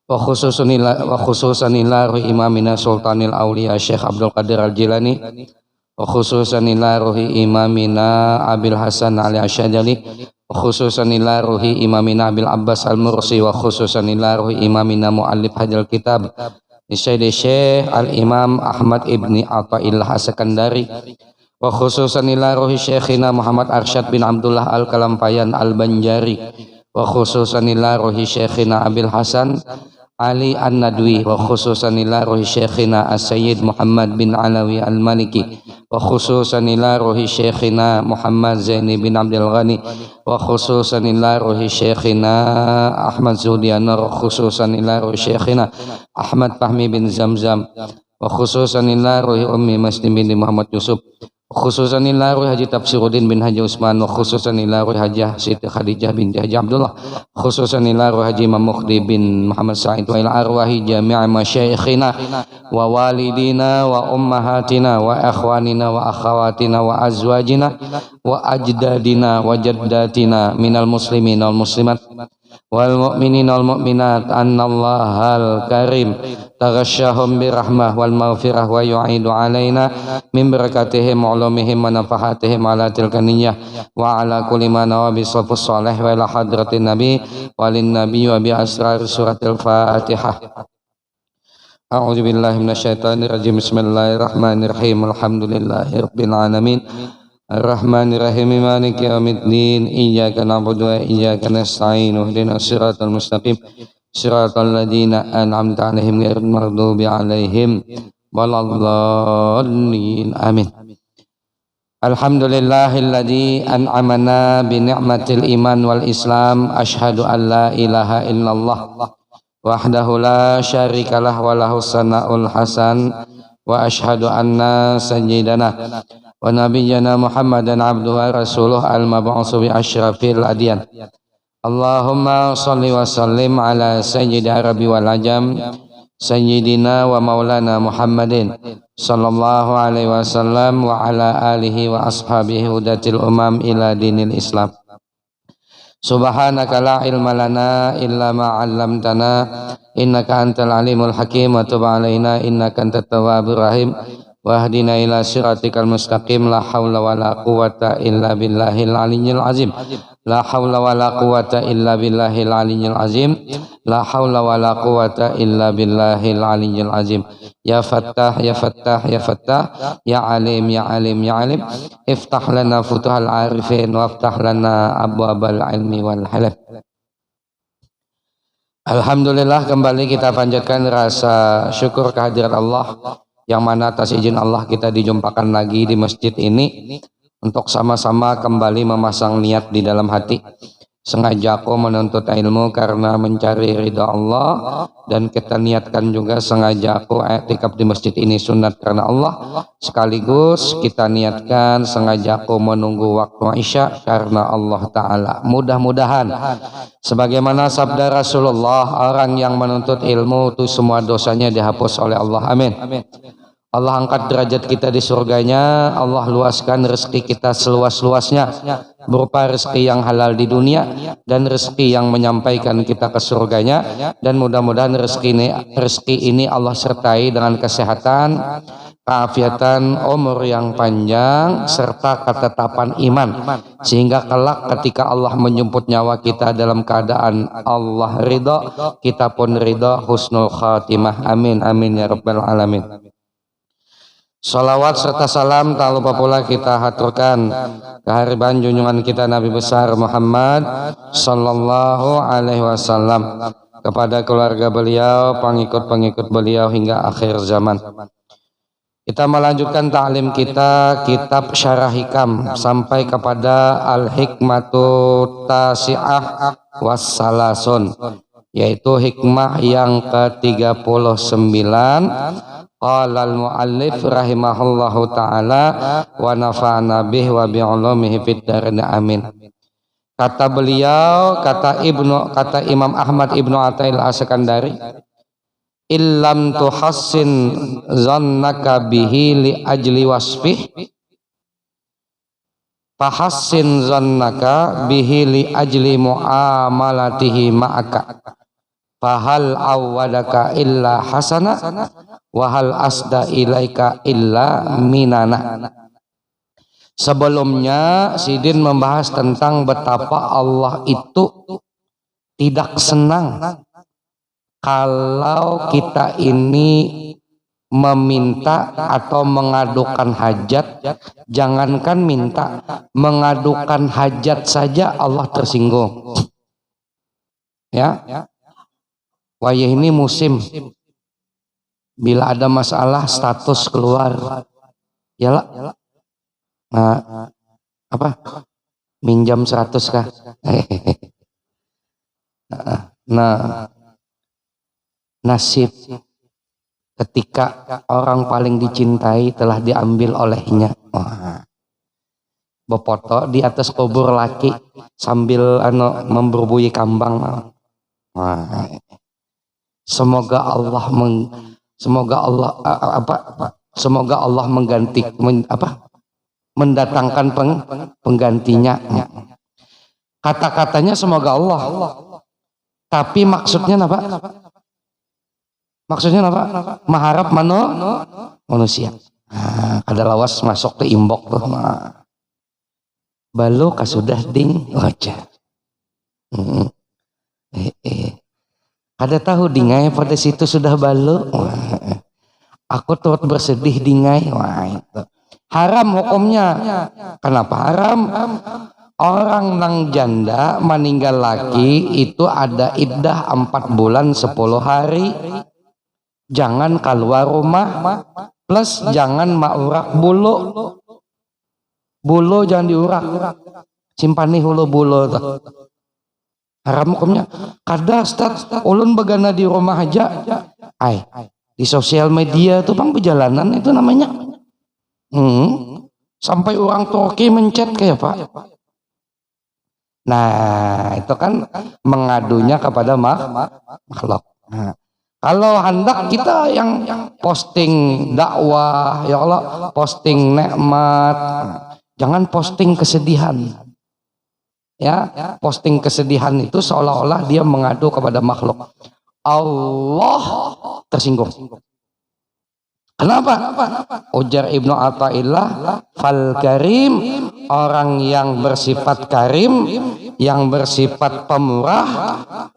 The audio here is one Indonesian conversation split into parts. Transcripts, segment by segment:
wa khususan ila ruhi imamina sultanil auliya Syekh Abdul Qadir Al-Jilani, wa khususan ila ruhi imamina Abil Hasan Ali Asyadali, wa khususan ila ruhi imamina Abil Abbas Al-Mursi, wa khususan ila ruhi imamina muallif hadal kitab Sayyidi Syekh Al-Imam Ahmad Ibni Athaillah As-Sakandari, wa khususan ila ruhi Syekhina Muhammad Arsyad bin Abdullah Al-Kalampayan Al-Banjari, wa khususan ila ruhi Syekhina Abil Hasan Ali An-Nadwi, wa khususan ila ruhi Syekhina As-Sayyid Muhammad bin Alawi Al-Maliki, wa khususan ila ruhi Syekhina Muhammad Zaini bin Abdul Ghani, wa khususan ila ruhi Syekhina Ahmad Zuhdiana, wa khususan ila ruhi Syekhina Ahmad Fahmi bin Zamzam, wa khususan ila ruhi Ummi Muslim bin Muhammad Yusuf, khususan ila ruhi Haji Tafsiruddin bin Haji Usman, wa khususan ila ruhi Haji Siti Khadijah bin Haji Abdullah, khususan ila ruhi Haji Imam Mukhdi bin Muhammad Sa'id, wa ila arwahi jami'a masyayikhina wa walidina wa ummahatina wa akhwanina wa akhawatina wa azwajina wa ajdadina wa jaddatina minal muslimin wal muslimat wal mu'minin wal mu'minat annallahal karim taghashahum birahmah wal maghfirah wa yu'idu alaina min barakatihim wa ulumihim wa nafahatihim ala tilka niyyah wa ala kulli ma nawabi salafus salih wa ila hadratin nabi walin nabi wa bi asrar suratil fatihah. A'udzu billahi minasyaitonir rajim. Bismillahirrahmanirrahim. Alhamdulillahirabbil alamin. Ar-Rahmanir-Rahim, Maliki yaumiddin. Iyyaka na'budu wa iyyaka nasta'in. Ihdinas siratal mustaqim. Siratal ladzina an'amta 'alaihim ghairil maghdubi 'alaihim waladdallin. Amin. Alhamdulillahilladzi an'amana bi ni'matil iman wal islam. Asyhadu an la ilaha illallah wahdahu la syarikalah wa lahus sana'ul hasan, wa asyhadu anna sayyidana wa nabiyyana Muhammadan abduhu wa rasuluh al-mab'usu bi asyrafil adyan. Allahumma shalli wa sallim ala sayyidi arabi wal ajam sayyidina wa maulana Muhammadin sallallahu alaihi wasallam wa ala alihi wa ashabihi hudatil umam ila dinil Islam. Subhanaka la ilma lana illa ma 'allamtana innaka antal alimul hakim wa tub alaina innaka antat tawwabur rahim wahdina ila siratikal mustaqim. La haula wala quwata illa billahil aliyyil azim. La haula wala quwata illa billahil aliyyil azim. La haula wala quwata illa billahil aliyyil azim. Ya Fattah ya Fattah ya Fattah ya Alim ya Alim ya Alim, iftah lana futuhal arifin waftah lana abwabal ilmi wal halal. Alhamdulillah, kembali kita panjatkan rasa syukur kehadirat Allah, yang mana atas izin Allah kita dijumpakan lagi di masjid ini untuk sama-sama kembali memasang niat di dalam hati. Sengaja aku menuntut ilmu karena mencari ridha Allah, dan kita niatkan juga sengaja aku i'tikaf di masjid ini sunat karena Allah. Sekaligus kita niatkan sengaja aku menunggu waktu Isya karena Allah Ta'ala. Mudah-mudahan sebagaimana sabda Rasulullah, orang yang menuntut ilmu itu semua dosanya dihapus oleh Allah. Amin. Allah angkat derajat kita di surganya. Allah luaskan rezeki kita seluas-luasnya, berupa rezeki yang halal di dunia dan rezeki yang menyampaikan kita ke surganya. Dan mudah-mudahan rezeki ini Allah sertai dengan kesehatan, keafiatan, umur yang panjang, serta ketetapan iman, sehingga kelak ketika Allah menjemput nyawa kita dalam keadaan Allah ridha, kita pun ridha, husnul khatimah. Amin amin ya rabbal alamin. Salawat serta salam tak lupa pula kita haturkan kehadiran junjungan kita Nabi besar Muhammad sallallahu alaihi wasallam, kepada keluarga beliau, pengikut-pengikut beliau hingga akhir zaman. Kita melanjutkan ta'lim kita kitab Syarah Hikam sampai kepada Al-Hikmatu Tasi'ah Wassalasun, yaitu hikmah yang ke-39. Qala al-muallif rahimahullahu ta'ala wa nafa'ana bih wa bi'ulumihi fid dharain amin. Kata beliau, kata Imam Ahmad Ibnu Athaillah As-Sakandari, illam tuhassin zannaka bihi li ajli wasfih fahassin zannaka bihi li ajli muamalatihi ma'aka. fahal awwadaka illa hasana wahal asda ilaika illa minana. Sebelumnya Sidin membahas tentang betapa Allah itu tidak senang kalau kita ini meminta atau mengadukan hajat. Jangankan minta, mengadukan hajat saja Allah tersinggung. Ya, wayah ini musim, bila ada masalah status keluar, yalah, nah, apa? Minjam 100 kah? Nah, nasib ketika orang paling dicintai telah diambil olehnya. Befoto di atas kubur laki sambil memburbui kambang. Semoga Allah mengganti mendatangkan penggantinya. Kata-katanya semoga Allah. Tapi maksudnya apa? Maksudnya apa? Mengharap manusia. Ada lawas masuk ke imbok tuh. Balo kasudah ding wajah. Ada tahu dingai pada situ sudah balo. Aku turut bersedih dingai. Haram hukumnya. Kenapa haram? Orang nang janda meninggal laki itu ada iddah 4 bulan 10 hari. Jangan keluar rumah, plus jangan maurak bulu. Bulu jangan diurak. Simpani hulu bulu tuh. Haram hukumnya. Kada Ustaz, ulun begana di rumah aja. Di sosial media tuh bang perjalanan itu namanya. Sampai orang Turki mencet kayak Pak. Nah, itu kan mengadunya kepada makhluk. Nah, kalau hendak kita yang posting dakwah, ya Allah, posting nikmat, jangan posting kesedihan. Ya, posting kesedihan itu seolah-olah dia mengadu kepada makhluk. Allah tersinggung. Kenapa? Ujar Ibnu Athaillah, fal karim, orang yang bersifat karim, yang bersifat pemurah,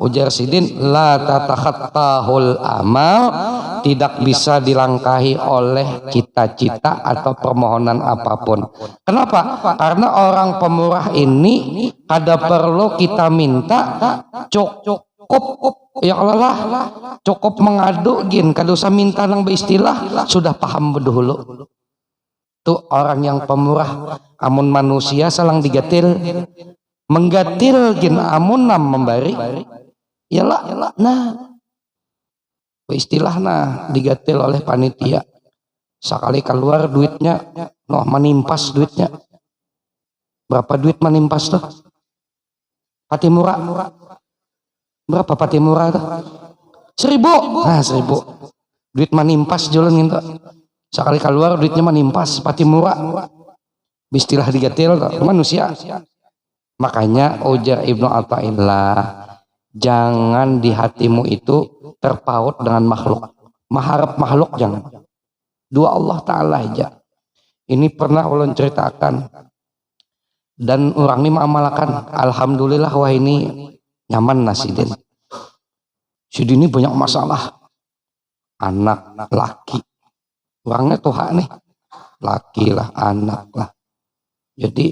ujar Sidin, la tatakhattahul amal, tidak bisa dilangkahi oleh cita-cita atau permohonan apapun. Kenapa? Karena orang pemurah ini kada perlu kita minta, cukup ya Allah cukup mengadu gin, kada usah minta nang beristilah, sudah paham dulu. Tuh orang yang pemurah, amun manusia salang digatil, menggatil gin amun nam membari. Yalah, nah beristilah nah digatil oleh panitia. Sekali keluar duitnya, menimpas duitnya. Berapa duit menimpas tuh? Pati murah. Berapa pati murah tuh? 1.000. Nah 1.000. Duit menimpas jualan gitu. Sekali keluar duitnya menimpas pati murah. Bistilah digatil tuh manusia. Makanya ujar Ibnu Athaillah, jangan di hatimu itu terpaut dengan makhluk. Mengharap makhluk jangan. Dua Allah Ta'ala aja. Ini pernah ulun ceritakan. Dan orang ini mengamalkan. Alhamdulillah wah ini nyaman Sidin. Sidin ini banyak masalah. Anak, laki. Orangnya tuha nih. Laki lah, anak lah. Jadi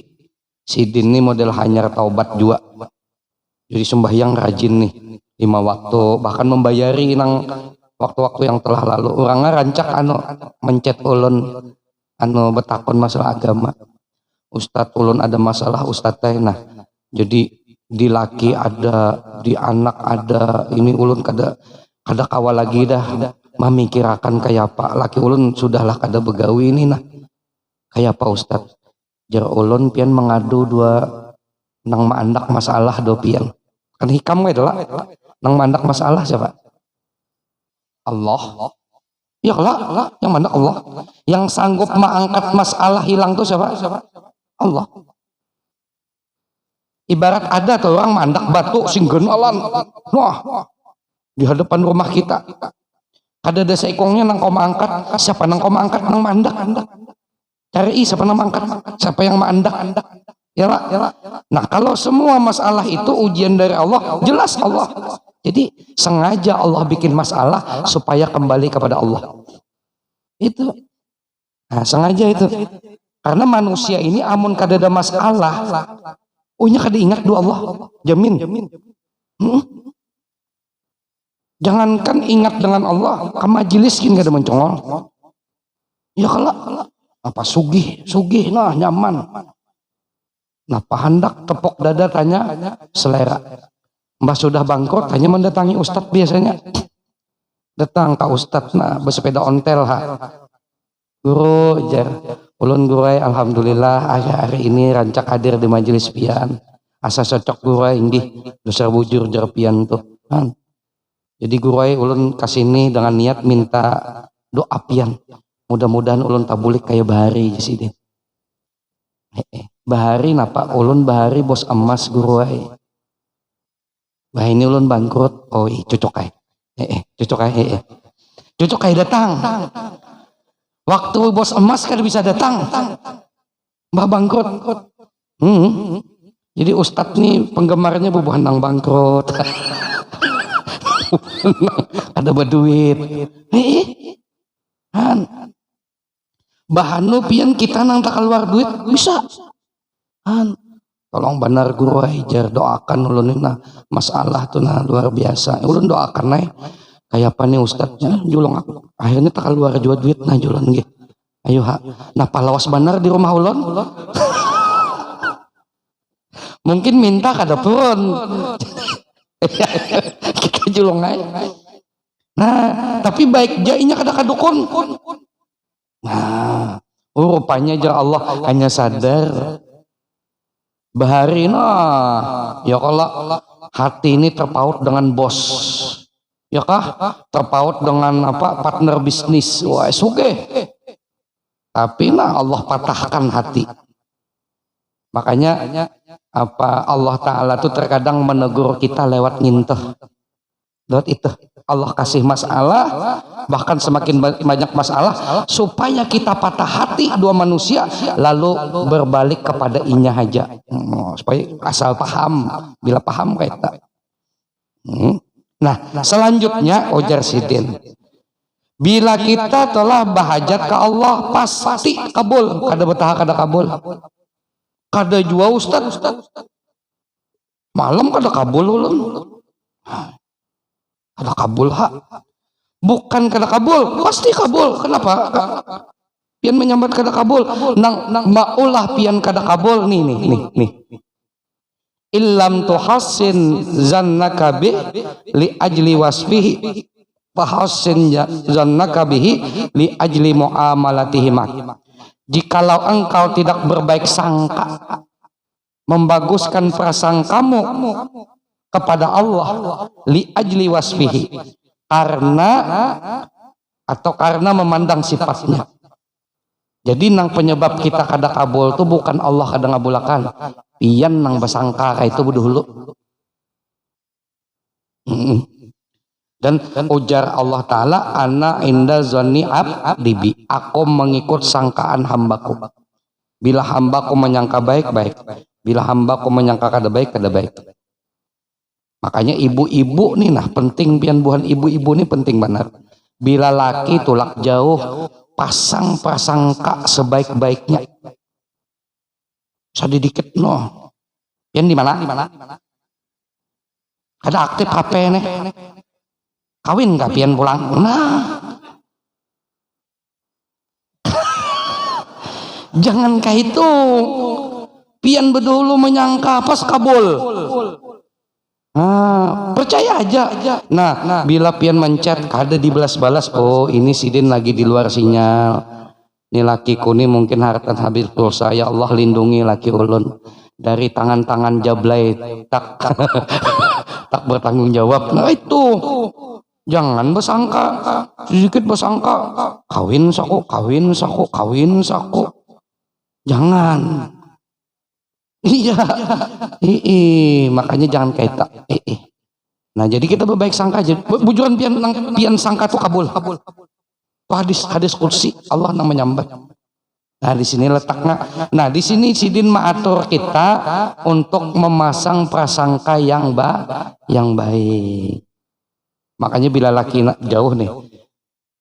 Sidin ini model hanyar taubat juga. Jadi sembahyang rajin nih. 5 waktu. Bahkan membayari nang waktu-waktu yang telah lalu. Orangnya rancak mencet ulun betakon masalah agama. Ustadz ulun ada masalah Ustadz teh. Nah jadi di laki ada, di anak ada, ini ulun kada kawal lagi dah memikirakan kayak apa. Laki ulun sudahlah kada begawi ini nah kayak apa Ustadz. Jar ulun pian mengadu dua nang mandak masalah do pian. Kan hikam adalah nang mandak masalah siapa? Allah. Ya lah, yang mandak Allah. Yang sanggup mengangkat masalah hilang tuh siapa? Allah. Ibarat ada tuh orang mandak batu singgenalan. Wah. di hadapan rumah kita. Kada ada seikongnya nang koma angkat, siapa nang koma angkat nang mandak. Cari siapa nang angkat, siapa yang mandak. Ya lah. Nah, kalau semua masalah itu ujian dari Allah, jelas Allah. Jadi sengaja Allah bikin masalah supaya kembali kepada Allah. Itu. Nah, sengaja itu. Karena manusia ini amun kada ada masalah, nya kada ingat do Allah, jamin. Jangankan ingat dengan Allah, ke majelis kin kada mencongol. Ya kalau apa sugih nah nyaman. Nah pahandak tepok dada tanya selera. Mbah sudah bangkrut hanya mendatangi ustadz biasanya. Datang ke ustadz nah bersepeda ontel ha. Guru jar ulun gurai alhamdulillah hari ini rancak hadir di majelis pian. Asa cocok gurai inggih dosa bujur jar pian tuh. Kan. Jadi gurai ulun kasini dengan niat minta doa pian. Mudah-mudahan ulun tabulik kayak Bahari jasidin. Bahari napa ulun Bahari bos emas gurai. Bah ini ulun bangkrut. Oh cocok kai. Cocok kai. Cocok kai datang. Waktu bos emas kan bisa datang. Mbah bangkrut. Jadi ustadz nih penggemarnya bubuhan nang bangkrut. Ada berduit. Han. Bahanu pian kita nang tak keluar duit bisa. Han. Tolong benar guru ajar doakan ulun nah masalah tuh nah luar biasa. Ulun doakan naik kayak apa nih ustadznya julung aku. Akhirnya tak keluar jual duit nah julun ge. Ayo ha. Nah palawas benar di rumah ulun. Mungkin minta kada pun. Kita julung naik. Nah, tapi baik jainya kada kadukun. Nah, rupanya aja Allah hanya sadar Bahari nah, ya kalau hati ini terpaut dengan bos, ya kah? Terpaut dengan apa? Partner bisnis, wah suge. Tapi nah Allah patahkan hati. Makanya apa Allah Ta'ala tuh terkadang menegur kita lewat nginteh. Lewat itu Allah kasih masalah, bahkan semakin banyak masalah supaya kita patah hati dua manusia lalu berbalik kepada inya aja. Supaya asal paham, bila paham kayak tak. Nah selanjutnya ujar Sidin, bila kita telah bahajat ke Allah pasti kabul. Kada betah kada kabul. Kada jua ustad malam kada kabul ulun. Kada kabul ha. Bukan kada kabul, pasti kabul. Kenapa? Pian menyambat kada kabul. Nang maulah pian kada kabul nih. Illam tuhassin zannaka bih li ajli wasfihi fahassin zannaka bihi li ajli muamalatihi mak. Jikalau engkau tidak berbaik sangka, membaguskan prasangkamu kepada Allah li ajli wasfihi, karena memandang sifatnya. Jadi nang penyebab kita kada kabul tuh bukan Allah kada ngabulakan, pian nang basangka itu dulu. Dan ujar Allah Ta'ala, ana inda zonni abdi bi, aku mengikut sangkaan hambaku. Bila hambaku menyangka baik, bila hambaku menyangka kada baik. Makanya ibu-ibu nih nah penting pian buhan ibu-ibu nih penting benar. Bila laki tulak jauh, pasang prasangka sebaik-baiknya. Sadidikit no. Pian di mana? Ada aktif HP nih. Kawin gak pian pulang? Nah. Jangan kayak itu. Pian bedulu menyangka pas kabul. Nah, percaya aja. Nah, bila pian mencet kada dibalas-balas, oh ini Sidin lagi di luar sinyal. Ini lakiku nih mungkin harta habis pulsa. Ya Allah lindungi laki ulun dari tangan-tangan jablay tak bertanggung jawab. Nah itu. Jangan bersangka, sedikit bersangka, kawin saku. Jangan. Iya. Makanya jangan kayak tak. Nah jadi kita berbaik sangka aja. Bujuran pian sangka tuh kabul. Tuh hadis kursi Allah nang menyambat. Nah di sini letaknya. Nah di sini Sidin mengatur kita untuk memasang prasangka yang baik. Makanya bila laki jauh nih,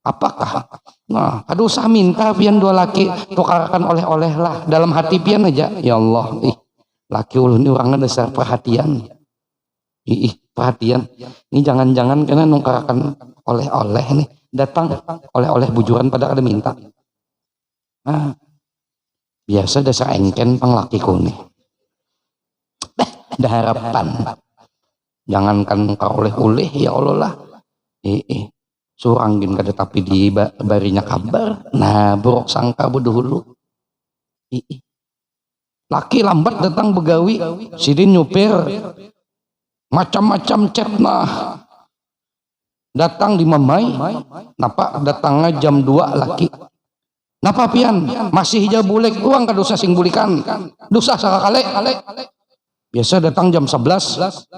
apakah? Nah, aduh usah minta pian dua laki tukarkan oleh-oleh lah dalam hati pian aja. Ya Allah, laki ulun ini orangnya dasar perhatian. Perhatian. Ini jangan-jangan karena nukarkan oleh-oleh nih datang oleh-oleh bujuran pada kada minta. Nah, biasa dasar engken panglakiku nih. Dah harapan. Jangankan kau oleh-oleh ya Allah lah. Suranggin kada tapi di barinya kabar. Nah, buruk sangka dulu. Laki lambat datang begawi, Sidin nyupir. Macam-macam chat nah. Datang di Mamai. Napa datangnya jam 2 laki. Napa pian? Masih hija bulek uang ka dosa sing bulikan. Dosa sakakale. Biasa datang jam 11.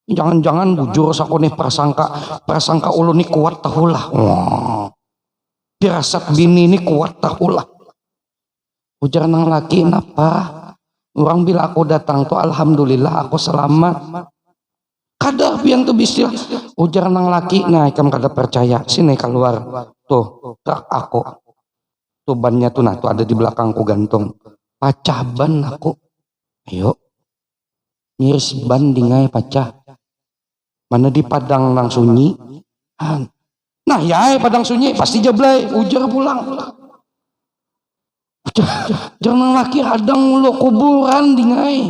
Jangan-jangan bujur sakone prasangka ulun ni kuat tahulah. Firasat bini ni kuat tahulah. Ujar nang laki napa? Orang bila aku datang tuh alhamdulillah aku selamat. Kada pian tuh bisnya. Ujar nang laki, nah ikam kada percaya. Sini keluar. Tuh, truk aku. Tuh bannya tuh nah tuh ada di belakangku gantung. Pacah ban aku. Ayo. Ngiris ban dingai pacah. Mana di padang nang sunyi. Nah ya padang sunyi pasti jablay. Ujar pulang. Jangan laki hadang mulu kuburan dingai.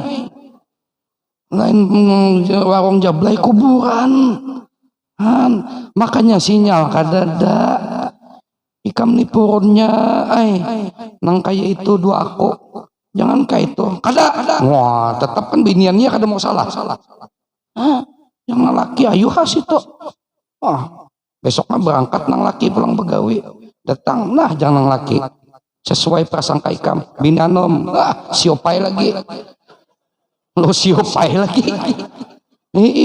Lain warung jablay kuburan. Makanya sinyal kadada. Ikam ni purunnya nang kaya itu dua aku. Jangan kaya itu. Kada. Wah, tetap kan biniannya kada mau salah. Yang laki ayu has itu. Besoknya berangkat nang laki pulang begawi. Datang, nah jangan nang laki. Sesuai prasangka ikam. Binanom, siopai lagi. Lo siopai lagi.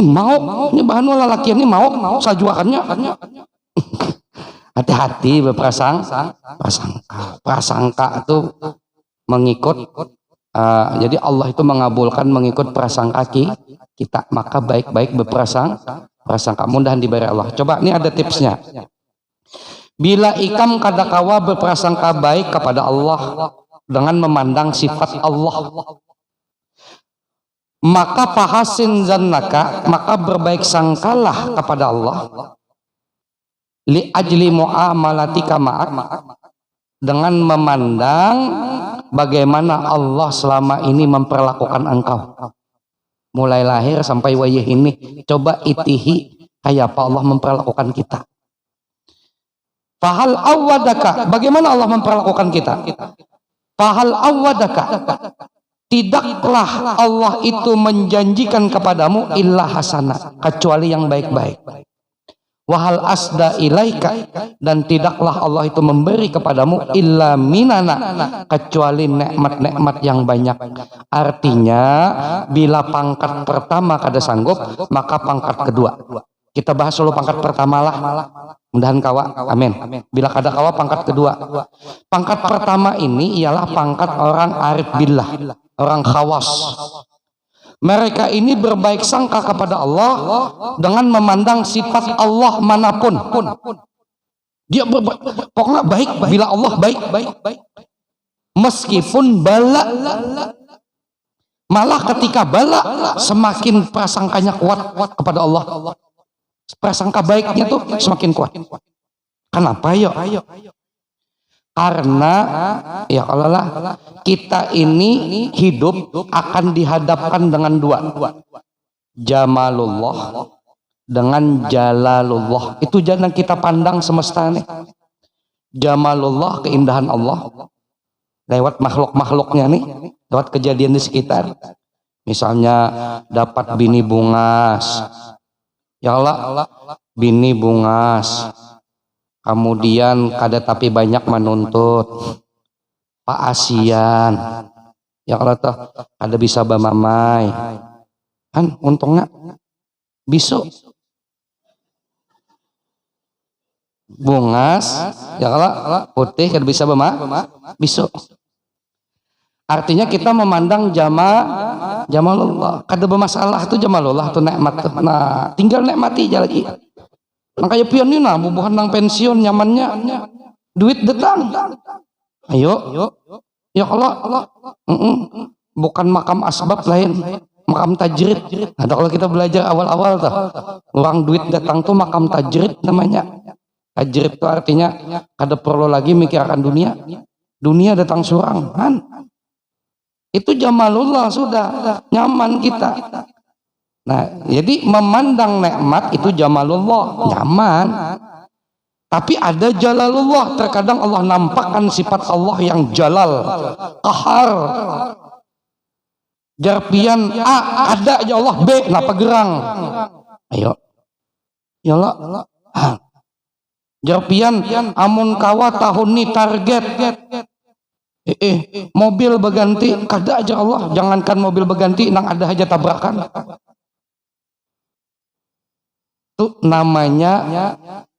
Mau nyebahan wala laki ini mau sajuakannya. Hati-hati prasangka itu mengikut jadi Allah itu mengabulkan mengikut prasangka kita, maka baik-baik berprasangka mudahan diberi Allah. Coba ini ada tipsnya. Bila ikam kadakawa berprasangka baik kepada Allah dengan memandang sifat Allah, maka fahasin zannaka, maka berbaik sangkalah kepada Allah li ajli muamalatika ma'ak, dengan memandang bagaimana Allah selama ini memperlakukan engkau mulai lahir sampai wayah ini. Coba itihi kayak apa Allah memperlakukan kita. Fahal awadaka, bagaimana Allah memperlakukan kita. Fahal awadaka, tidaklah Allah itu menjanjikan kepadamu illa hasana, kecuali yang baik-baik. Wahal asda ilaika, dan tidaklah Allah itu memberi kepadamu illa minana, kecuali nikmat-nikmat yang banyak. Artinya bila pangkat pertama kada sanggup, maka pangkat kedua. Kita bahas dulu pangkat pertama lah. Mudahan kawa, amin. Bila kada kawa pangkat kedua. Pangkat pertama ini ialah pangkat orang arif billah, orang khawas. Mereka ini berbaik sangka kepada Allah dengan memandang sifat Allah manapun. Dia pokoknya baik bila Allah baik. Meskipun bala, malah ketika bala semakin prasangkanya kuat kepada Allah. Prasangka baiknya tuh semakin kuat. Kenapa yuk? Karena ya Allah lah, kita ini hidup akan dihadapkan dengan dua, jamalullah dengan jalalullah. Itu jangan kita pandang semesta nih. Jamalullah, keindahan Allah lewat makhluk-makhluknya nih, lewat kejadian di sekitar. Misalnya dapat bini bungas, ya Allah, bini bungas. Kemudian kada tapi banyak menuntut Pak Asian, ya kalau toh kada bisa bamamai kan untungnya bisa bungas ya kalau putih kada bisa bisu. Artinya kita memandang jamalullah kada bermasalah tuh, jamalullah tuh nikmat tuh. Nah tinggal nikmati aja lagi. Nah kayak pion ini nah bubuhan nang pensiun nyamannya duit datang. Ayo ya kalau bukan makam asbab lain, makam tajrid. Ada kalau kita belajar awal-awal tuh orang duit datang tuh makam tajrid namanya. Tajrid itu artinya kada perlu lagi mikirkan dunia datang surang kan. Itu jamalullah, sudah nyaman kita. Nah jadi memandang nikmat itu jamalullah, nyaman. Tapi ada jalalullah, terkadang Allah nampakkan sifat Allah yang jalal, qahar. Jarpian A ada ya Allah, B napa gerang. Ayo ya Allah. Jarpian amun kawa tahun ini target mobil berganti kada aja Allah, jangankan mobil berganti nang ada aja tabrakan. Itu namanya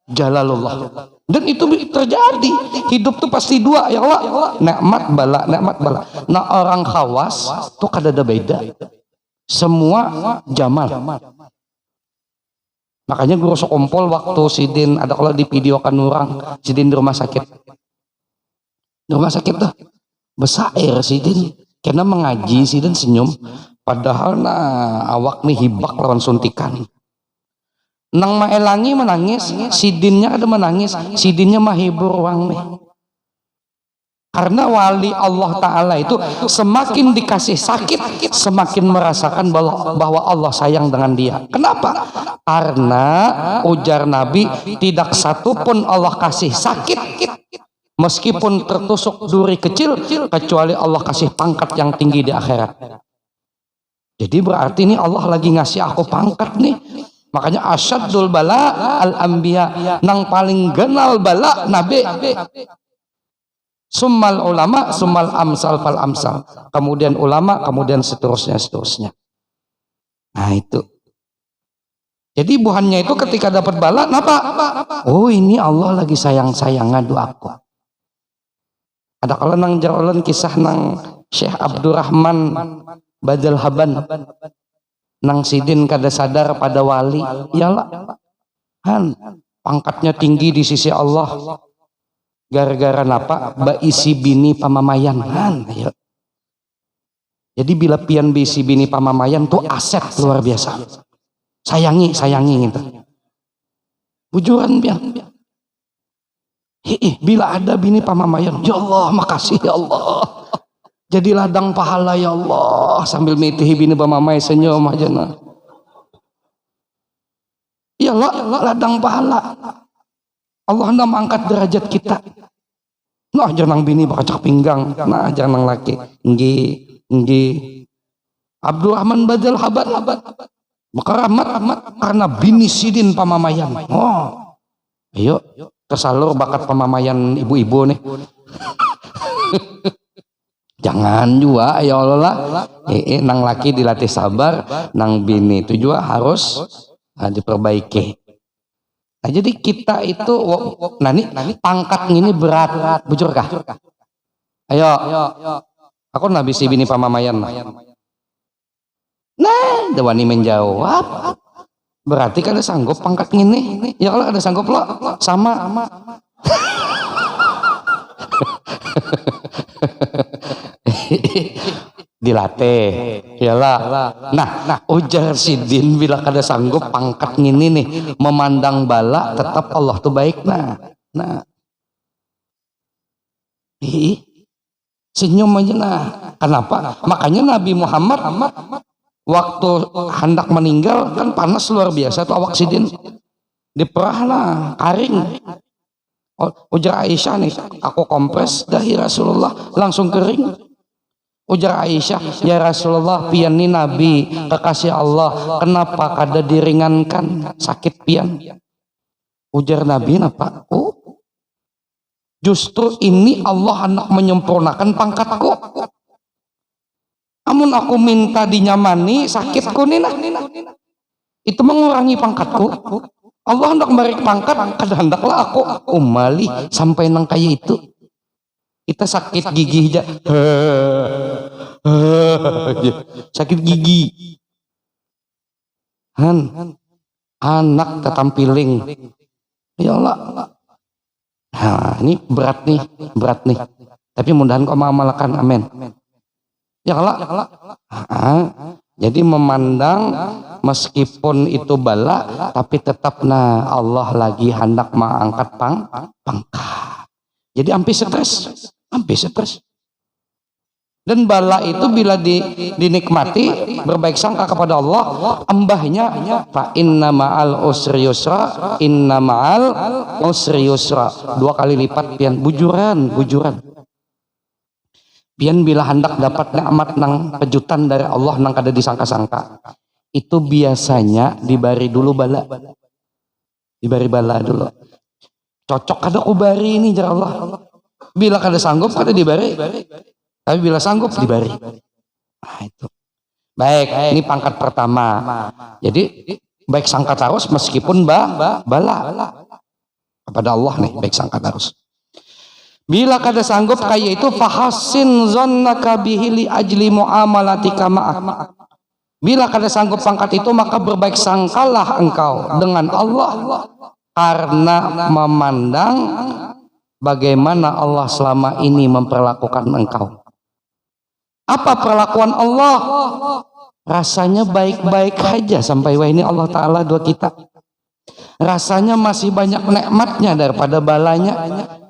jalalullah. Dan itu terjadi. Hidup tuh pasti dua ya Allah, nikmat bala. Nah orang khawas tuh kada ada beda, semua jamal. Makanya guru sekompol waktu sidin ada kalau di videokan orang sidin di rumah sakit tuh besair sidin karena mengaji. Sidin senyum padahal awak nih hibak lawan suntikan. Nang maelangi menangis, sidinnya ada menangis, sidinnya mahibur wang nih. Karena wali Allah Ta'ala itu semakin dikasih sakit semakin merasakan bahwa Allah sayang dengan dia. Kenapa? Karena ujar Nabi, tidak satu pun Allah kasih sakit meskipun tertusuk duri kecil kecuali Allah kasih pangkat yang tinggi di akhirat. Jadi berarti ini Allah lagi ngasih aku pangkat nih. Makanya asyaddul bala al-anbiya, nang paling genal bala nabi. Summal ulama, summal amsal fal amsal. Kemudian ulama, kemudian seterusnya. Nah itu. Jadi buhannya itu ketika dapat bala, kenapa? Oh ini Allah lagi sayang ngadu aku. Ada kalau nang jalan kisah nang Syekh Abdurrahman Badal Haban, nang sidin kada sadar pada wali, iyalah kan pangkatnya tinggi di sisi Allah. Gara-gara napa? Baisi bini pamamayan kan. Jadi bila pian baisi bini pamamayan tuh aset luar biasa. Sayangi gitu. Bujuran pian. Bila ada bini pamamayan, ya Allah makasih ya Allah. Jadi ladang pahala ya Allah, sambil mitihi bini pamamay senyum aja nah. Ya Allah, ladang pahala. Allah hendak mengangkat derajat kita. Nah jangan bini bakacak pinggang, nah jangan laki. Nggih. Abdurrahman Badal Haban maka rahmat karena bini sidin pamamayan. Oh, ayo tersalur bakat pamamayan ibu-ibu nih. Jangan juga ya Allah, nang laki dilatih sabar, nang bini itu juga harus diperbaiki. Nah jadi kita itu, nah ini pangkat ini berat, bujur kah? Ayo, aku nabi si bini pamamayan. Nah, dewani menjawab, berarti kada sanggup pangkat ini. Ya kalau ada sanggup lo, sama. Dilatih iyalah. Nah ujar sidin bila kada sanggup pangkat ngini nih memandang bala, tetap Allah tuh baik. Nah senyum aja nah. Kenapa? Makanya Nabi Muhammad waktu hendak meninggal kan panas luar biasa tuh awak sidin, diperah lah karing. Ujar Aisyah nih, aku kompres dahi Rasulullah langsung kering. Ujar Aisyah, ya Rasulullah pian ni Nabi kekasih Allah, kenapa kada diringankan sakit pian? Ujar Nabi, napa? Oh, justru ini Allah hendak menyempurnakan pangkatku. Amun aku minta dinyamani sakitku nih nah, itu mengurangi pangkatku. Allah hendak beri pangkat, kada hendaklah aku umali sampai nang kaya itu. Kita sakit gigi aja, sakit gigi. Anak tetampiling. Ya Allah. Nah, ini berat nih. Tapi mudahan kau mengamalkan, amin. Ya Allah. Jadi memandang meskipun itu bala, tapi tetap Allah lagi hendak mengangkat pangkat. Jadi ampi stres. Dan bala itu bila dinikmati, berbaik sangka kepada Allah, embahnya fa inna ma'al usri yusra, inna ma'al usri yusra. 2 kali lipat pian bujuran. Pian bila hendak dapat nikmat nang kejutan dari Allah nang kada disangka-sangka, itu biasanya dibari dulu bala. Dibari bala dulu. Cocok kada kubari ini jar Allah. Bila kada sanggup kada dibari. Tapi bila sanggup dibari. Nah itu. Baik, ini pangkat pertama. Jadi baik sangka terus meskipun bala. Kepada Allah nih baik sangka terus. Bila kada sanggup kaya itu fahasin zannaka bihi li ajli muamalatika ma'ah. Bila kada sanggup pangkat itu maka berbaik sangkalah engkau dengan Allah karena memandang bagaimana Allah selama ini memperlakukan engkau. Apa perlakuan Allah? Rasanya baik-baik aja sampai wah ini Allah Ta'ala dua kita. Rasanya masih banyak nikmatnya daripada balanya.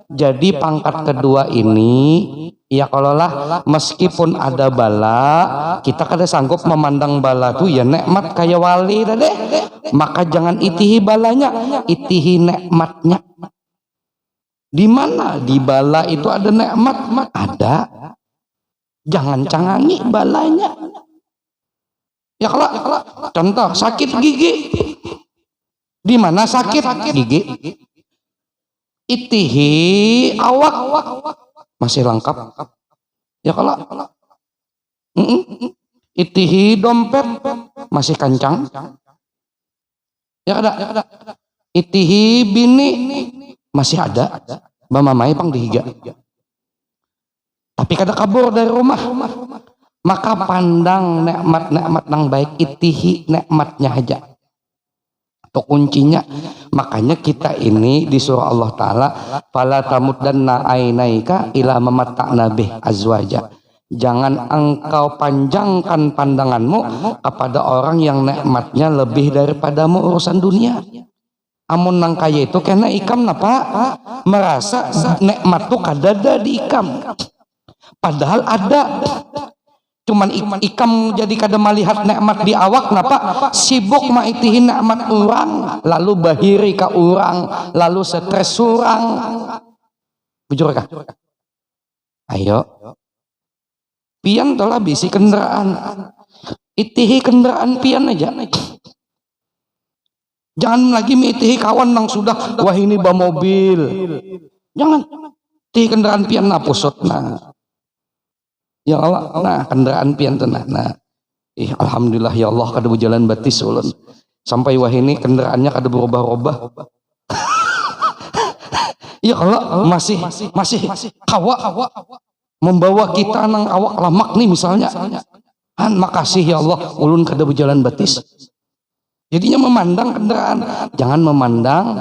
Jadi pangkat kedua ini ya kalaulah meskipun ada bala, kita kada sanggup memandang bala tuh ya nikmat kayak wali deh. Maka jangan itihi balanya, itihi nikmatnya. Di mana di bala itu ada nikmat? Ada. Jangan cangangi balanya. Ya kalau contoh sakit gigi. Di mana sakit gigi? Itihi awak masih lengkap. Ya kalau itihi dompet masih kancang. Ya ada. Itihi bini masih ada. Bamamai pang dihiga. Tapi kada kabur dari rumah. Maka pandang nikmat-nikmat nang baik, itihi nikmatnya aja. Itu kuncinya. Makanya kita ini disuruh Allah Ta'ala fala tamuddanna ainaika ila mamatta'na bih azwaja. Jangan engkau panjangkan pandanganmu kepada orang yang nikmatnya lebih daripadamu urusan dunia. Amun nang kaya itu kena ikam napa? Merasa nikmat tuh kadada di ikam. Padahal ada. Cuman ikam jadi kada melihat nikmat di awak napa sibuk maitihin nikmat orang lalu bahiri ka orang lalu stres orang bujur kah ayo pian telah bisi kendaraan itihi kendaraan pian aja jangan lagi mitihi kawan yang sudah wah ini bawa mobil jangan itihi kendaraan pian napusut ya Allah, nah kendaraan pian tenah. Nah, alhamdulillah ya Allah kada berjalan batis ulun. Sampai wah ini kendaraannya kada berubah-ubah. Ya Allah, masih kawa membawa kita nang awak lamak nih misalnya. Makasih ya Allah, ulun kada berjalan batis. Jadinya memandang kendaraan, jangan memandang.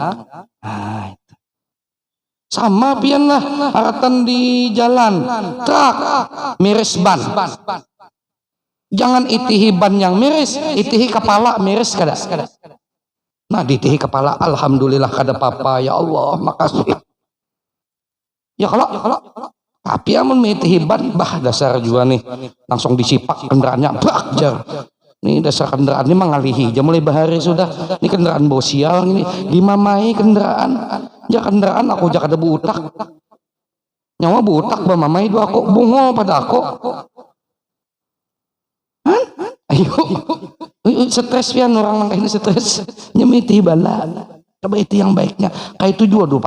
Sama pian lah haratan di jalan truk miris ban jangan itihi ban yang miris itihi kepala miris kada nah ditihi kepala alhamdulillah kada apa-apa ya Allah makasih ya kalau tapi amun mitihi ban bah dasar juga nih langsung disipak kendaraannya bak jar nih dasar kendaraan ini mengalihi jam mulai bahari sudah ini kendaraan bosial ini dimamai kendaraan ya kendaraan aku jak ada butak nyawa butak bamamai dua aku bungo pada aku ayo stres pian orang ini stres nyemiti bala coba itu yang baiknya kayak itu juga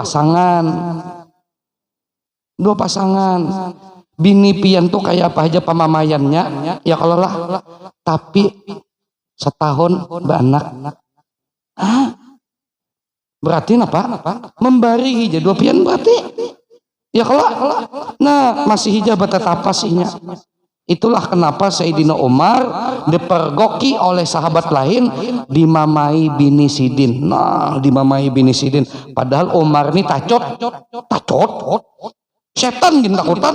dua pasangan bini pian tuh kayak apa aja pamamayannya ya kalau lah tapi setahun beranak berarti apa? Membari hija dua pian berarti. Ya kalau nah masih hija betapa sihnya. Itulah kenapa Sayyidina Umar dipergoki oleh sahabat lain dimamai bini Sidin. Nah, dimamai bini Sidin. Padahal Umar ini tacot. Setan gini takutan.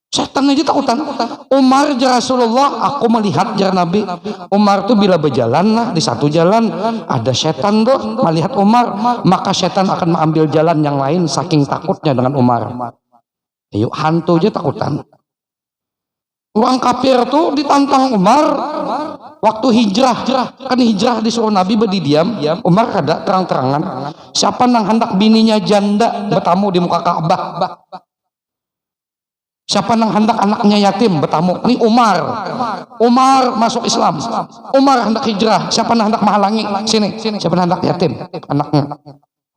Setan aja takutan. Umar jar Rasulullah, aku melihat jar Nabi. Umar tuh bila berjalan lah di satu jalan ada setan tuh melihat Umar, maka setan akan mengambil jalan yang lain saking takutnya dengan Umar. Ayo hantu aja takutan. Orang kafir tuh ditantang Umar waktu hijrah, kan hijrah disuruh Nabi berdiam. Umar kada terang-terangan. Siapa nang hendak bininya janda bertamu di muka Ka'bah? Siapa nang hendak anaknya yatim bertamu? Ini Umar. Umar masuk Islam. Umar hendak hijrah. Siapa nang hendak menghalangi? Sini. Siapa nang hendak yatim? Anaknya.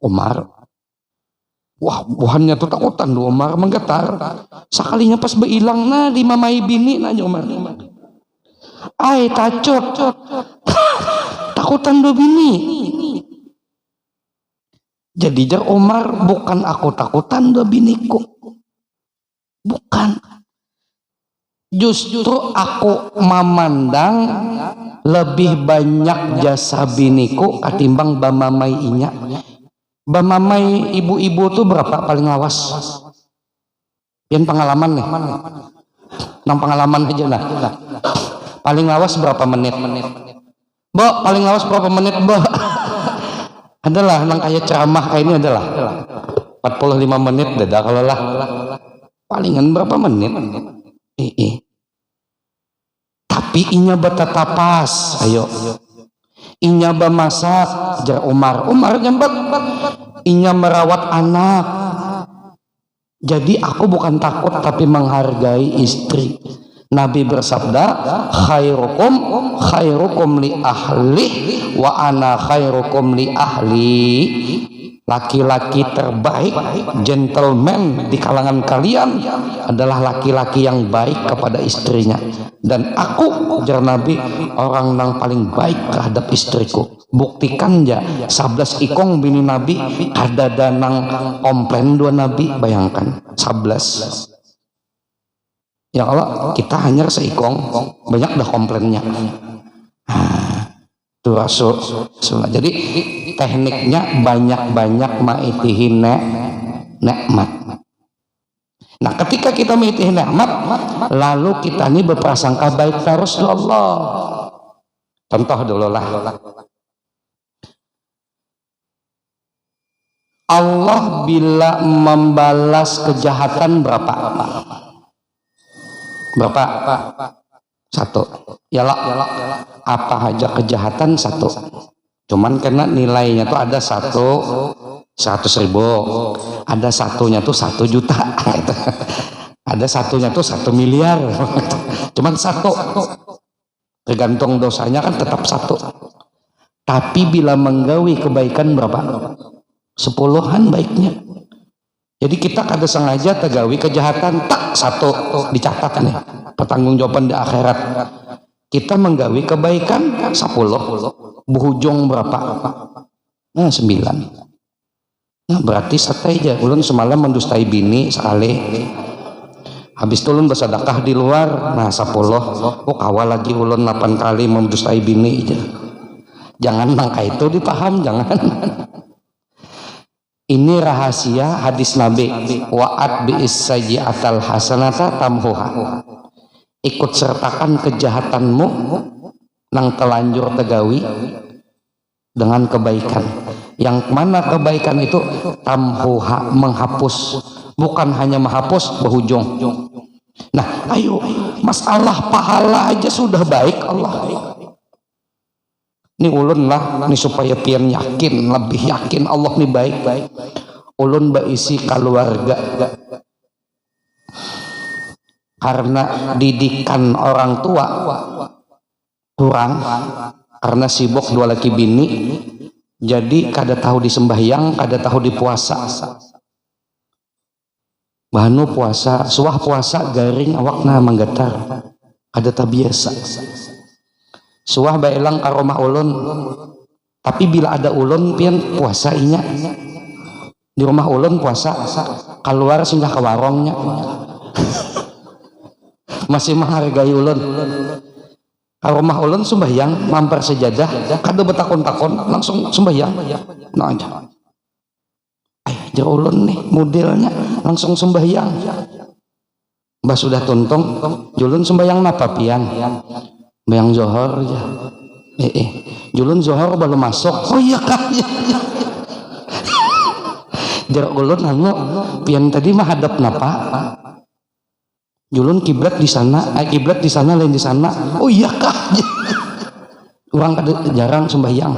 Umar. Wah, buhannya tuh takutan tuh Umar menggetar. Sekalinya pas beilang nah di mamai bini nanya Umar. Ai tacot. Takutan do bini. Jadi jar Umar, bukan aku takutan do biniku. Bukan. Justru aku memandang lebih banyak jasa biniku ketimbang bamamai inya. Bamamai ibu-ibu tuh berapa paling lawas? Yang pengalaman nih. Nang pengalaman aja lah. Paling lawas berapa menit? Bo, paling lawas berapa menit, Bo? Adalah nang kayak ceramah kayak ini adalah 45 menit dah kalau lah. Palingan berapa menit? Tapi inya betatapas, ayo. Inya bemasak, jar Umar nyambat. Inya merawat anak. Jadi aku bukan takut tapi menghargai istri. Nabi bersabda, khairukum li ahli wa ana khairukum li ahli. Laki-laki terbaik, gentleman di kalangan kalian adalah laki-laki yang baik kepada istrinya. Dan aku, jar Nabi, orang yang paling baik terhadap istriku. Buktikan ya, 11 ikong bini Nabi, ada danang komplain dua Nabi, bayangkan, 11. Ya Allah, kita hanya seikong, banyak dah komplainnya. Itu Rasul. Jadi tekniknya banyak-banyak maitihin nikmat. Nah, ketika kita maitihin nikmat, lalu kita ini berprasangka baik terus ya Allah. Contoh dulu lah. Allah bila membalas kejahatan berapa? Satu. Yalah. Apa aja kejahatan satu. Cuman karena nilainya tuh ada 100.000, ada satunya tuh 1 juta, ada satunya tuh 1 miliar. Cuman satu. Tergantung dosanya kan tetap satu. Tapi bila menggawi kebaikan berapa? 10-an baiknya. Jadi kita kada sengaja tegawi kejahatan tak 1 dicatat nih pertanggungjawaban di akhirat. Kita menggawi kebaikan 10 berujung berapa? Nah 9. Nah berarti satai aja ulun semalam mendustai bini sekali, habis itu ulun bersedekah di luar, nah 10. Kawal lagi ulun 8 kali mendustai bini aja. Jangan nangka itu dipaham, jangan. Ini rahasia hadis Nabi, wa'at bi'is sayyi'atal hasanata tamhuha. Ikut sertakan kejahatanmu nang telanjur tegawi dengan kebaikan. Yang mana kebaikan itu tamhuha, menghapus, bukan hanya menghapus berujung. Nah ayo, masalah pahala aja sudah baik Allah. Ini ulun lah, ini supaya pian yakin, lebih yakin Allah nih baik. Ulun berisi keluarga. Karena didikan orang tua kurang, karena sibuk 2 laki bini, jadi kada tahu disembahyang, kada tahu dipuasa. Bahanu puasa, suah puasa garing awakna manggetar, kada tak biasa. Suah baelang ka rumah ulun, Tapi bila ada ulun pian puasa inya di rumah ulun puasa keluar singgah ke warungnya masih menghargai ulun. Ke rumah ulun sembahyang mampir sejadah kada betakon-takon langsung sembahyang nah aja jar ulun nih modelnya langsung sembahyang. Mbah sudah tuntung julun sembahyang napa pian sembahyang zohor aja julun zohor belum masuk oh iya kan jar ulun anu pian tadi mah hadap napa julun kiblat di sana kiblat di sana lain di sana oh iya kah orang kada jarang sembahyang.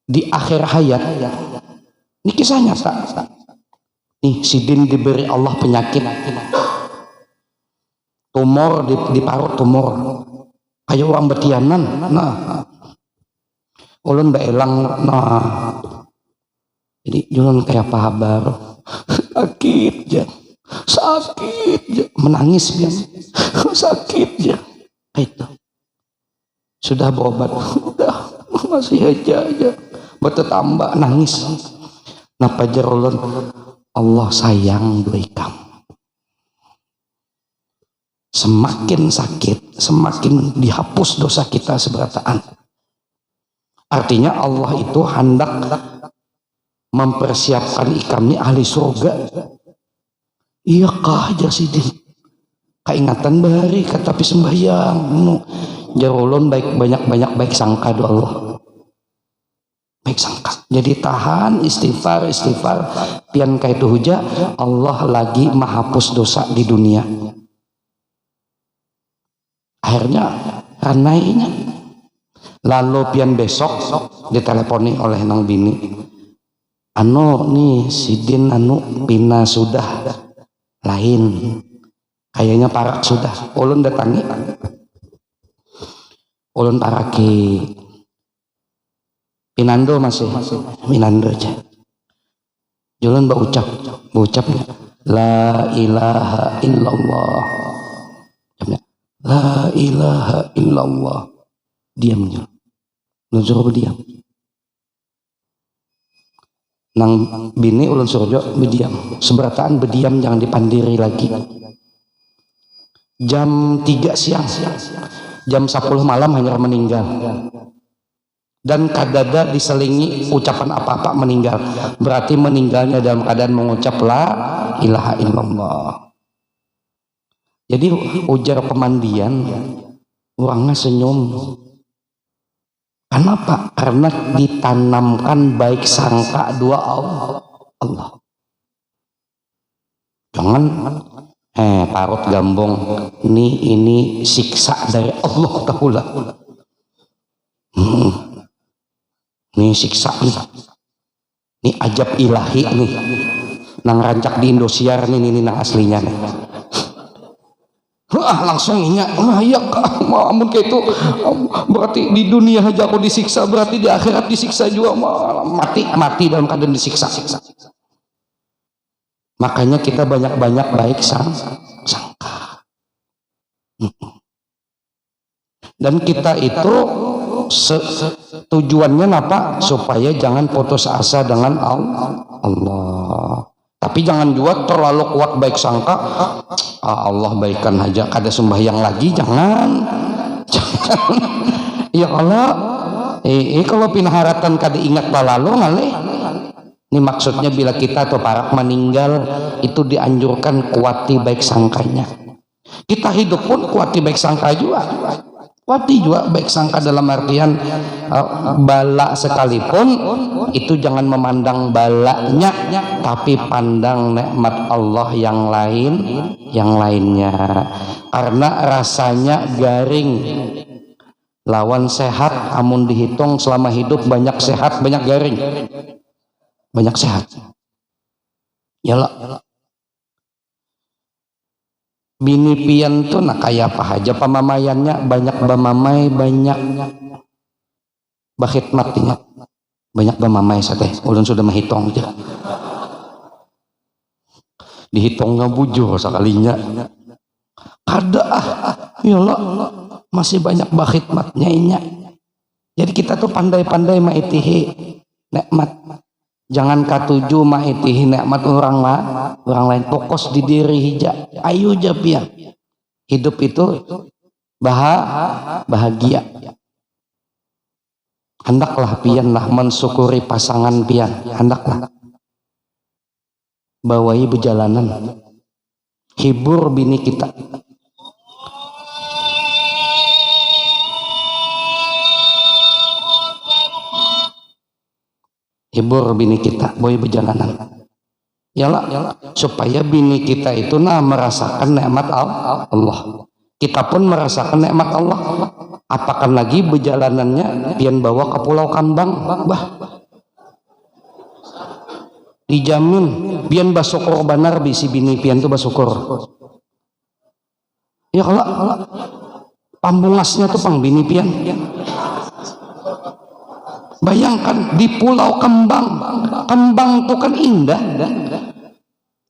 Di akhir hayat ini kisah nyata nih Sidin diberi Allah penyakit tumor di paru tumor kayak orang betianan nah ulun elang nah jadi julun kayak apa kabar sakit ya menangis dia sakit ya itu sudah berobat udah masih aja bertambah nangis napa jar ulun Allah sayang doi kamu semakin sakit semakin dihapus dosa kita seberataan. Artinya Allah itu hendak mempersiapkan ikam ini ahli surga. Iya kah jar Sidin kaingatan bahari tapi sembahyang jar ulun banyak baik sangka do Allah baik sangka jadi tahan istighfar pian kaitu huja Allah lagi menghapus dosa di dunia akhirnya ranainya lalu pian besok diteleponi oleh nang bini anu nih Sidin anu pina sudah lain kayaknya parak sudah ulun datangi ulun paraki Pinando masih Minando aja julun berucap la ilaha illallah la ilaha illallah diamnya ulun suruh berdiam nang bini ulun suruh berdiam seberataan berdiam jangan dipandiri lagi. Jam 3 siang jam 10 malam hanya meninggal dan kadada diselingi ucapan apa-apa meninggal berarti meninggalnya dalam keadaan mengucap la ilaha illallah. Jadi ujar pemandian orangnya senyum kenapa? Karena ditanamkan baik sangka dua Allah jangan parut gambong ini siksa dari Allah Ta'ala ini siksa ini ajab ilahi nih nang rancak di Indosiar nih nang aslinya nih langsung ingat ya ampun kayak itu berarti di dunia aja aku disiksa berarti di akhirat disiksa juga mati dalam keadaan disiksa. Makanya kita banyak baik sangka. Dan kita itu tujuannya apa? Supaya jangan putus asa dengan Allah. Tapi jangan juga terlalu kuat baik sangka. Allah baikkan aja, kada sembahyang lagi, jangan. Ya Allah, kalau pinaharatan kada ingat lalu ngalih. Ini maksudnya bila kita atau para meninggal itu dianjurkan kuati baik sangkanya. Kita hidup pun kuati baik sangka juga. Kuati juga baik sangka dalam artian bala sekalipun itu jangan memandang balanya, tapi pandang nikmat Allah yang lainnya. Karena rasanya garing. Lawan sehat, amun dihitung selama hidup banyak sehat, banyak garing. Banyak sehat. Yalah. Bini pian tuh nak kayak apa aja pamamayannya banyak bamamai banyak bakhidmatnya banyak bamamai sateh ulun sudah menghitung aja dihitungnya bujur sekalinya kada yalah masih banyak bakhidmatnya inya Jadi kita tuh pandai-pandai maitihi nikmat. Jangan katuju maitihi nikmat orang lain. Fokus di diri hija. Ayo japian. Hidup itu bahagia. Hendaklah pian lah mensyukuri pasangan pian. Hendaklah bawahi berjalanan. Hibur bini kita. Hibur bini kita, boy berjalanan. Yalah, supaya bini kita itu merasakan nikmat Allah. Kita pun merasakan nikmat Allah. Apakan lagi berjalanannya pian bawa ke Pulau Kambang, bah. Dijamin pian basukur banar bisi bini pian tuh basukur. Ya kalau pambungasnya tuh pang bini pian. Bayangkan di Pulau Kembang, Kembang tuh kan indah,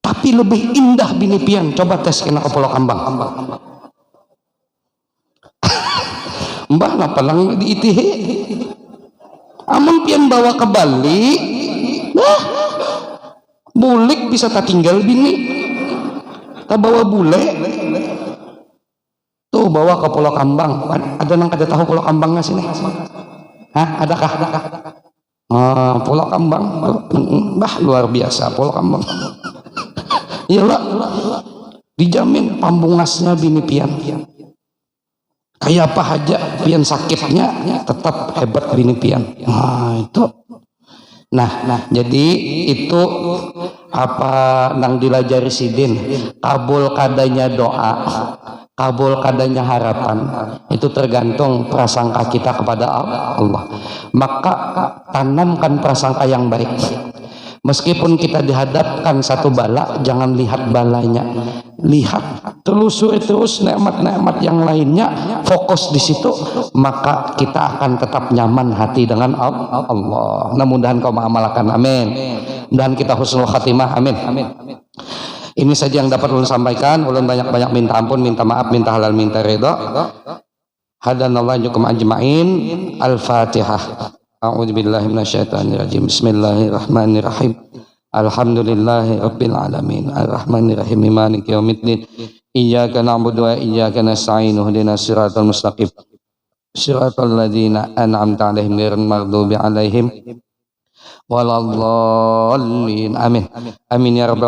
tapi lebih indah bini pian. Coba tes kena ke Pulau Kembang. Mbah napa lang diitihi? Amun pian bawa ke Bali, bulik bisa tak tinggal bini. Tak bawa bule, tuh bawa ke Pulau Kembang. Ada nang kada tahu Pulau Kembang nggak sini? Hah, adakah? Pulau Kambang, bah luar biasa Pulau Kambang. Iyalah, dijamin pambungasnya bini pian. Kayak apa aja pian sakitnya tetap hebat bini pian. Itu. Nah, jadi itu apa nang dilajari sidin. Kabul kadanya doa, kabul kadanya harapan, itu tergantung prasangka kita kepada Allah. Maka tanamkan prasangka yang baik. Meskipun kita dihadapkan satu bala, jangan lihat balanya, lihat telusuri terus nikmat-nikmat yang lainnya, fokus di situ, maka kita akan tetap nyaman hati dengan Allah. Mudah-mudahan kau mengamalkan, amin. Dan kita husnul khatimah, amin. Ini saja yang dapat ulun sampaikan. Ulun banyak-banyak minta ampun, minta maaf, minta halal, minta ridha. Hadanallahu jukum ajmain. Al-Fatihah. A'udzubillahi minasyaitonirrajim. Bismillahirrahmanirrahim. Alhamdulillahi rabbil alamin. Arrahmanirrahim. Maliki yaumiddin. Iyyaka na'budu wa iyyaka nasta'in. Ihdinas siratal mustaqim. Siratal ladzina an'amta 'alaihim ghairil maghdubi 'alaihim waladdallin. Amin. Amin ya rabbal